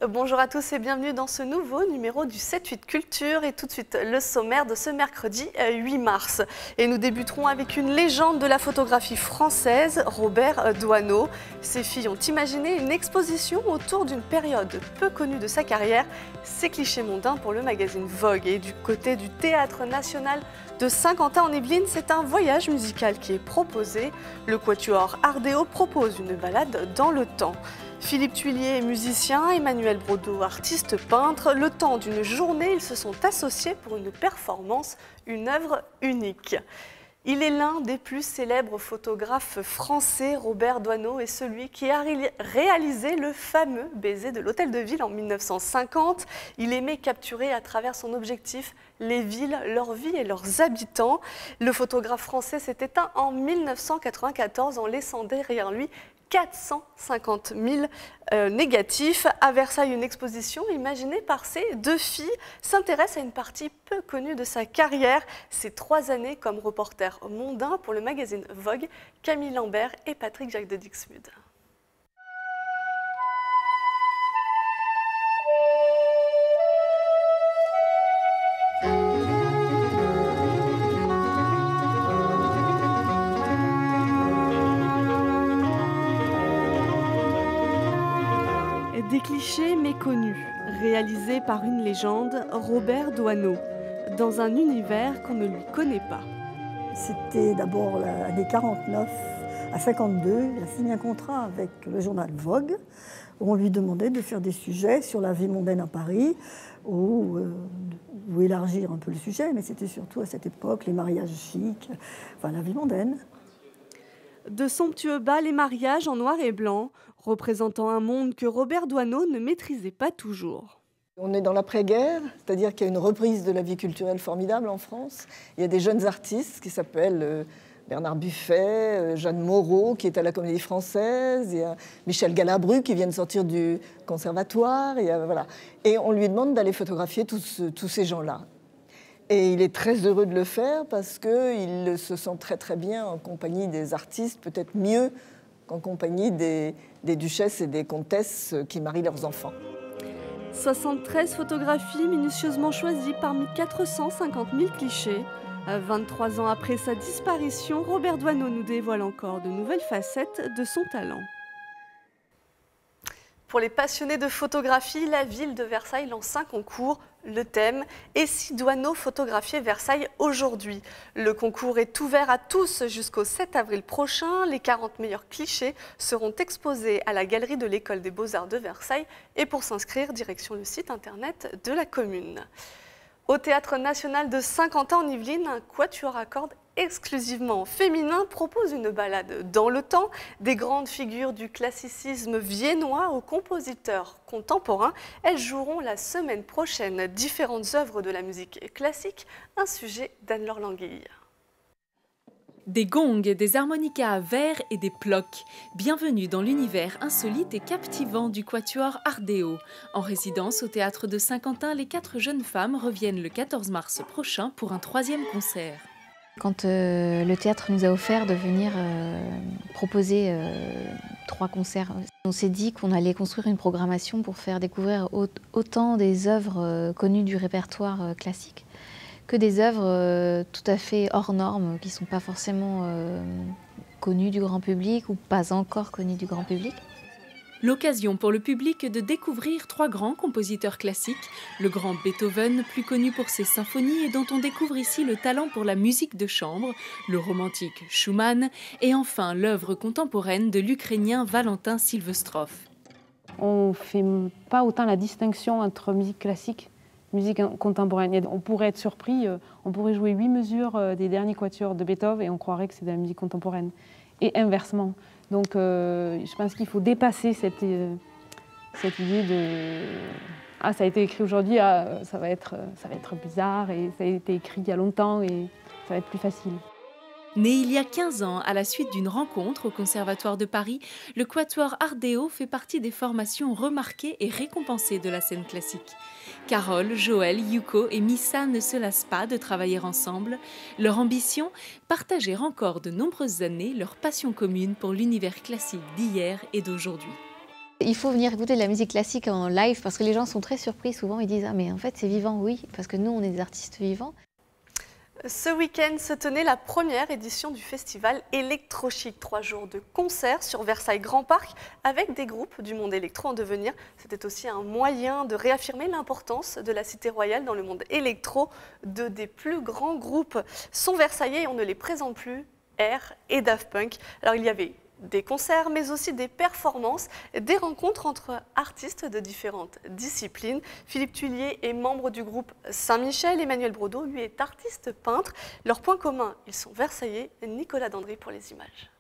Bonjour à tous et bienvenue dans ce nouveau numéro du 7-8 Culture et tout de suite le sommaire de ce mercredi 8 mars. Et nous débuterons avec une légende de la photographie française, Robert Doisneau. Ses filles ont imaginé une exposition autour d'une période peu connue de sa carrière, ses clichés mondains pour le magazine Vogue. Et du côté du Théâtre National de Saint-Quentin en Yvelines, c'est un voyage musical qui est proposé. Le quatuor Ardeo propose une balade dans le temps. Philippe Thuillier est musicien, Emmanuel Brodeau, artiste peintre. Le temps d'une journée, ils se sont associés pour une performance, une œuvre unique. Il est l'un des plus célèbres photographes français. Robert Doisneau est celui qui a réalisé le fameux baiser de l'Hôtel de Ville en 1950. Il aimait capturer à travers son objectif les villes, leur vie et leurs habitants. Le photographe français s'est éteint en 1994 en laissant derrière lui 450 000 négatifs. À Versailles, une exposition imaginée par ses deux filles s'intéresse à une partie peu connue de sa carrière. Ses 3 années comme reporter mondain pour le magazine Vogue, Camille Lambert et Patrick Jacques de Dixmude. Des clichés méconnus, réalisés par une légende, Robert Doisneau, dans un univers qu'on ne lui connaît pas. C'était d'abord l'année 49 à 52, il a signé un contrat avec le journal Vogue, où on lui demandait de faire des sujets sur la vie mondaine à Paris, ou élargir un peu le sujet, mais c'était surtout à cette époque les mariages chics, enfin la vie mondaine. De somptueux bals et mariages en noir et blanc, représentant un monde que Robert Doisneau ne maîtrisait pas toujours. On est dans l'après-guerre, c'est-à-dire qu'il y a une reprise de la vie culturelle formidable en France. Il y a des jeunes artistes qui s'appellent Bernard Buffet, Jeanne Moreau qui est à la Comédie Française, il y a Michel Galabru qui vient de sortir du conservatoire, voilà. Et on lui demande d'aller photographier tous ces gens-là. Et il est très heureux de le faire parce qu'il se sent très très bien en compagnie des artistes, peut-être mieux qu'en compagnie des duchesses et des comtesses qui marient leurs enfants. 73 photographies minutieusement choisies parmi 450 000 clichés. 23 ans après sa disparition, Robert Doisneau nous dévoile encore de nouvelles facettes de son talent. Pour les passionnés de photographie, la ville de Versailles lance un concours. Le thème « Et si Doisneau photographiait Versailles aujourd'hui ?» Le concours est ouvert à tous jusqu'au 7 avril prochain. Les 40 meilleurs clichés seront exposés à la galerie de l'École des Beaux-Arts de Versailles. Et pour s'inscrire, direction le site internet de la commune. Au Théâtre National de Saint-Quentin en Yvelines, un quatuor à cordes exclusivement féminin propose une balade dans le temps, des grandes figures du classicisme viennois aux compositeurs contemporains. Elles joueront la semaine prochaine différentes œuvres de la musique classique, un sujet d'Anne-Laure Languille. Des gongs, des harmonicas à verre et des plocs. Bienvenue dans l'univers insolite et captivant du quatuor Ardeo. En résidence au Théâtre de Saint-Quentin, les 4 jeunes femmes reviennent le 14 mars prochain pour un 3e concert. Quand le théâtre nous a offert de venir proposer 3 concerts, on s'est dit qu'on allait construire une programmation pour faire découvrir autant des œuvres connues du répertoire classique que des œuvres tout à fait hors normes, qui ne sont pas forcément connues du grand public ou pas encore connues du grand public. L'occasion pour le public de découvrir 3 grands compositeurs classiques, le grand Beethoven, plus connu pour ses symphonies et dont on découvre ici le talent pour la musique de chambre, le romantique Schumann et enfin l'œuvre contemporaine de l'Ukrainien Valentin Silvestrov. On ne fait pas autant la distinction entre musique classique et musique contemporaine. On pourrait être surpris, on pourrait jouer 8 mesures des derniers quatuors de Beethoven et on croirait que c'est de la musique contemporaine. Et inversement. Donc je pense qu'il faut dépasser cette idée de « Ah, ça a été écrit aujourd'hui, ça va être bizarre, et ça a été écrit il y a longtemps, et ça va être plus facile ». Né il y a 15 ans à la suite d'une rencontre au Conservatoire de Paris, le quatuor Ardeo fait partie des formations remarquées et récompensées de la scène classique. Carole, Joël, Yuko et Missa ne se lassent pas de travailler ensemble. Leur ambition, partager encore de nombreuses années leur passion commune pour l'univers classique d'hier et d'aujourd'hui. Il faut venir écouter de la musique classique en live parce que les gens sont très surpris. Souvent, ils disent « Ah, mais en fait, c'est vivant, oui, parce que nous, on est des artistes vivants. » Ce week-end se tenait la première édition du festival Electrochic. 3 jours de concerts sur Versailles Grand Parc avec des groupes du monde électro en devenir. C'était aussi un moyen de réaffirmer l'importance de la Cité Royale dans le monde électro. Deux des plus grands groupes sont versaillais et on ne les présente plus, Air et Daft Punk. Alors il y avait des concerts, mais aussi des performances, des rencontres entre artistes de différentes disciplines. Philippe Thuillier est membre du groupe Saint-Michel. Emmanuel Brodeau, lui, est artiste peintre. Leur point commun, ils sont versaillais. Nicolas Dandry pour les images.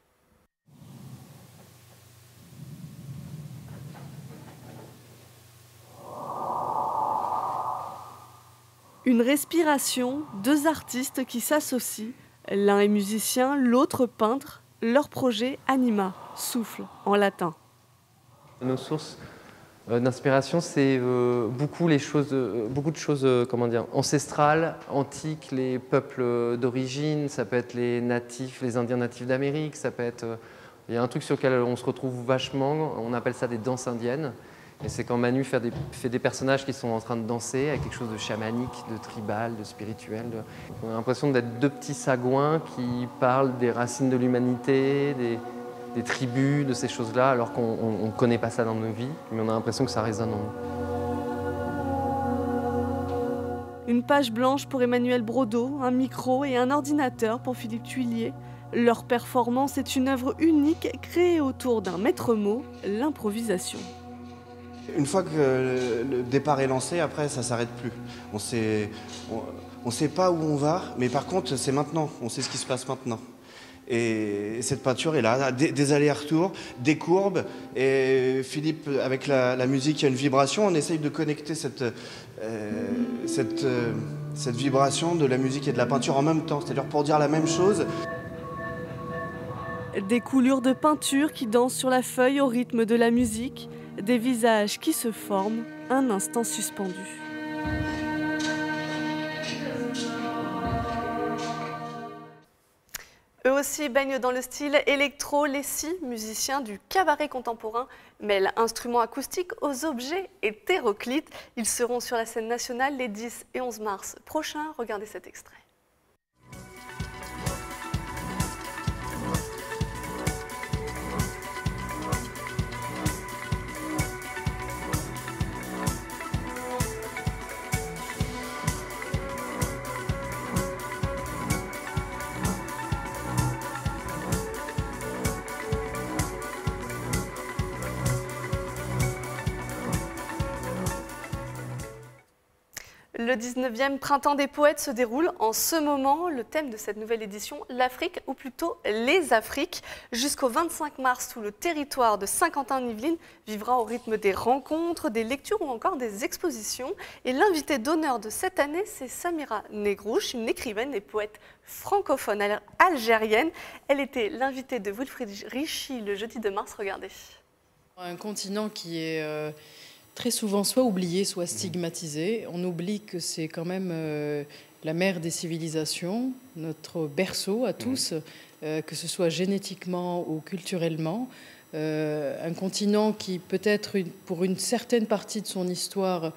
Une respiration, deux artistes qui s'associent. L'un est musicien, l'autre peintre. Leur projet Anima, souffle en latin. Nos sources d'inspiration, c'est beaucoup de choses ancestrales, antiques, les peuples d'origine, ça peut être les natifs, les Indiens natifs d'Amérique, ça peut être... Il y a un truc sur lequel on se retrouve vachement, on appelle ça des danses indiennes. Et c'est quand Manu fait des personnages qui sont en train de danser avec quelque chose de chamanique, de tribal, de spirituel. On a l'impression d'être deux petits sagouins qui parlent des racines de l'humanité, des tribus, de ces choses-là, alors qu'on ne connaît pas ça dans nos vies, mais on a l'impression que ça résonne en nous. Une page blanche pour Emmanuel Brodeau, un micro et un ordinateur pour Philippe Thuillier. Leur performance est une œuvre unique créée autour d'un maître mot, l'improvisation. Une fois que le départ est lancé, après ça ne s'arrête plus. On sait pas où on va, mais par contre c'est maintenant, on sait ce qui se passe maintenant. Et cette peinture est là, des allers-retours, des courbes, et Philippe, avec la musique, il y a une vibration, on essaye de connecter cette vibration de la musique et de la peinture en même temps, c'est-à-dire pour dire la même chose. Des coulures de peinture qui dansent sur la feuille au rythme de la musique. Des visages qui se forment, un instant suspendu. Eux aussi baignent dans le style électro. Les 6 musiciens du cabaret contemporain mêlent instruments acoustiques aux objets hétéroclites. Ils seront sur la scène nationale les 10 et 11 mars prochains. Regardez cet extrait. Le 19e Printemps des Poètes se déroule en ce moment. Le thème de cette nouvelle édition, l'Afrique, ou plutôt les Afriques. Jusqu'au 25 mars, tout le territoire de Saint-Quentin-en-Yvelines vivra au rythme des rencontres, des lectures ou encore des expositions. Et l'invité d'honneur de cette année, c'est Samira Negrouche, une écrivaine et poète francophone algérienne. Elle était l'invitée de Wilfried Richy le jeudi de mars. Regardez. Un continent qui est... très souvent soit oublié, soit stigmatisé. On oublie que c'est quand même la mère des civilisations, notre berceau à tous, que ce soit génétiquement ou culturellement. Un continent qui peut-être, pour une certaine partie de son histoire,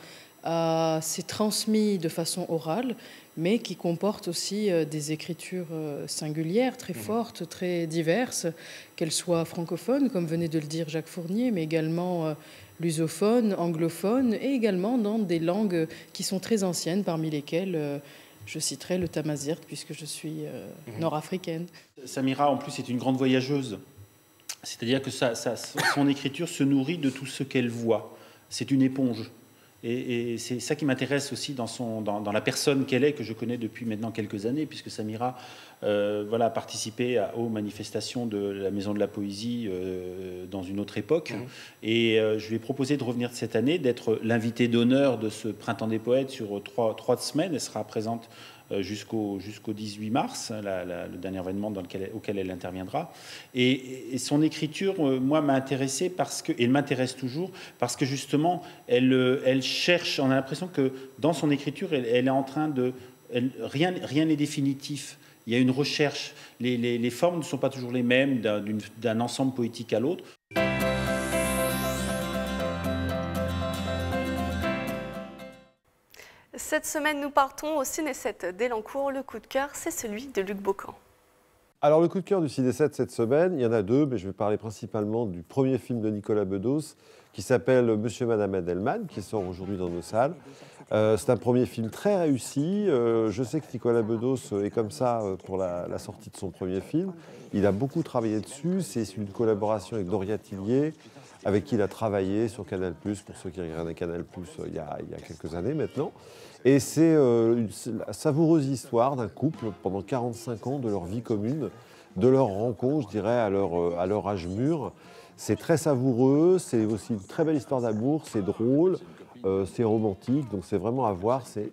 s'est transmis de façon orale, mais qui comporte aussi des écritures singulières, très fortes, très diverses, qu'elles soient francophones, comme venait de le dire Jacques Fournier, mais également lusophones, anglophones, et également dans des langues qui sont très anciennes, parmi lesquelles je citerai le tamazight, puisque je suis nord-africaine. Samira, en plus, est une grande voyageuse. C'est-à-dire que son écriture se nourrit de tout ce qu'elle voit. C'est une éponge. Et c'est ça qui m'intéresse aussi dans la personne qu'elle est, que je connais depuis maintenant quelques années, puisque Samira a participé aux manifestations de la Maison de la Poésie dans une autre époque. Et je lui ai proposé de revenir cette année, d'être l'invitée d'honneur de ce Printemps des Poètes sur 3 semaines. Elle sera présente jusqu'au 18 mars, le dernier événement auquel elle interviendra. Et son écriture, moi, m'a intéressé et elle m'intéresse toujours, parce que justement, elle cherche, on a l'impression que dans son écriture, elle est en train de... rien n'est définitif. Il y a une recherche. Les formes ne sont pas toujours les mêmes d'un ensemble poétique à l'autre. Cette semaine, nous partons au Ciné 7 d'Elancourt. Le coup de cœur, c'est celui de Luc Beaucamp. Alors, le coup de cœur du Ciné 7 cette semaine, il y en a deux, mais je vais parler principalement du premier film de Nicolas Bedos qui s'appelle Monsieur et Madame Edelman, qui sort aujourd'hui dans nos salles. C'est un premier film très réussi. Je sais que Nicolas Bedos est comme ça pour la sortie de son premier film. Il a beaucoup travaillé dessus. C'est une collaboration avec Doria Tillier, avec qui il a travaillé sur Canal+, pour ceux qui regardaient Canal+, il y a quelques années maintenant. Et c'est la savoureuse histoire d'un couple pendant 45 ans de leur vie commune, de leur rencontre, je dirais, à leur âge mûr. C'est très savoureux, c'est aussi une très belle histoire d'amour, c'est drôle, c'est romantique, donc c'est vraiment à voir. C'est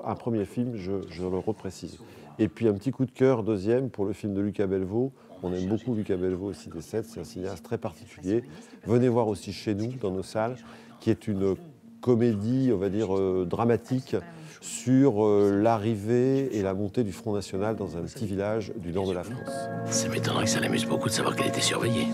un premier film, je le reprécise. Et puis un petit coup de cœur, deuxième, pour le film de Lucas Belvaux. On aime beaucoup Lucas Belvaux au Ciné 7, c'est un cinéaste très particulier. Venez voir aussi chez nous, dans nos salles, qui est une comédie, on va dire, dramatique sur l'arrivée et la montée du Front National dans un petit village du nord de la France. Ça m'étonnerait que ça l'amuse beaucoup de savoir qu'elle était surveillée.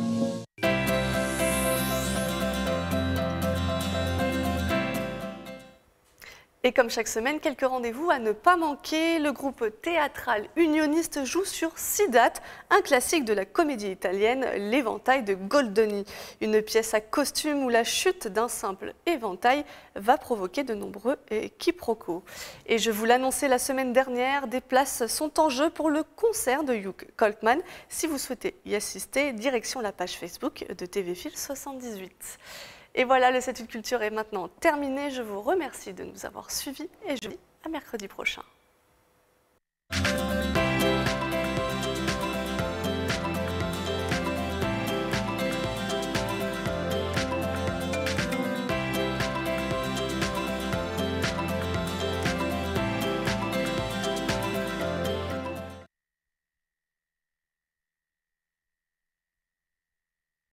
Et comme chaque semaine, quelques rendez-vous à ne pas manquer. Le groupe théâtral unioniste joue sur 6 dates un classique de la comédie italienne, L'Éventail de Goldoni. Une pièce à costume où la chute d'un simple éventail va provoquer de nombreux quiproquos. Et je vous l'annonçais la semaine dernière, des places sont en jeu pour le concert de Hugh Coltman. Si vous souhaitez y assister, direction la page Facebook de TV Fil 78. Et voilà, le 7 Culture est maintenant terminé. Je vous remercie de nous avoir suivis et je vous dis à mercredi prochain.